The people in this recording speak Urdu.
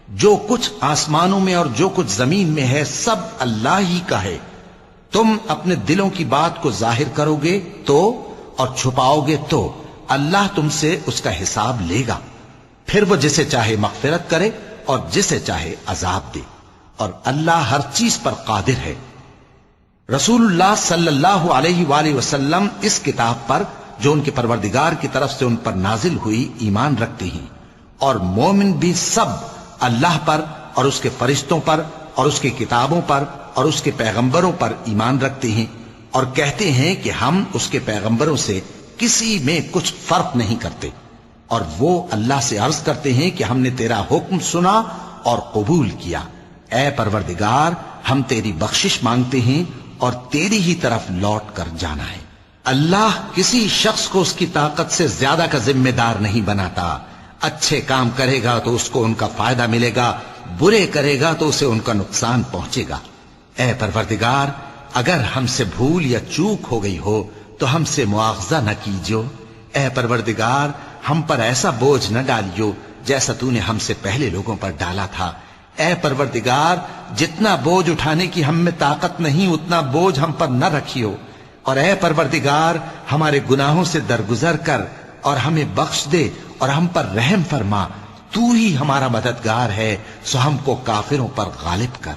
جو کچھ آسمانوں میں اور جو کچھ زمین میں ہے سب اللہ ہی کا ہے. تم اپنے دلوں کی بات کو ظاہر کرو گے تو اور چھپاؤ گے تو اللہ تم سے اس کا حساب لے گا. پھر وہ جسے چاہے مغفرت کرے اور جسے چاہے عذاب دے، اور اللہ ہر چیز پر قادر ہے. رسول اللہ صلی اللہ علیہ وآلہ وسلم اس کتاب پر جو ان کے پروردگار کی طرف سے ان پر نازل ہوئی ایمان رکھتے ہیں، اور مومن بھی سب اللہ پر اور اس کے فرشتوں پر اور اس کی کتابوں پر اور اس کے پیغمبروں پر ایمان رکھتے ہیں، اور کہتے ہیں کہ ہم اس کے پیغمبروں سے کسی میں کچھ فرق نہیں کرتے. اور وہ اللہ سے عرض کرتے ہیں کہ ہم نے تیرا حکم سنا اور قبول کیا. اے پروردگار، ہم تیری بخشش مانگتے ہیں اور تیری ہی طرف لوٹ کر جانا ہے. اللہ کسی شخص کو اس کی طاقت سے زیادہ کا ذمہ دار نہیں بناتا. اچھے کام کرے گا تو اس کو ان کا فائدہ ملے گا، برے کرے گا تو اسے ان کا نقصان پہنچے گا. اے پروردگار، اگر ہم سے بھول یا چوک ہو گئی ہو تو ہم سے مواخذہ نہ کیجو. اے پروردگار، ہم پر ایسا بوجھ نہ ڈالیو جیسا تو نے ہم سے پہلے لوگوں پر ڈالا تھا. اے پروردگار، جتنا بوجھ اٹھانے کی ہم میں طاقت نہیں اتنا بوجھ ہم پر نہ رکھیو. اور اے پروردگار، ہمارے گناہوں سے درگزر کر اور ہمیں بخش دے اور ہم پر رحم فرما. تو ہی ہمارا مددگار ہے، سو ہم کو کافروں پر غالب کر.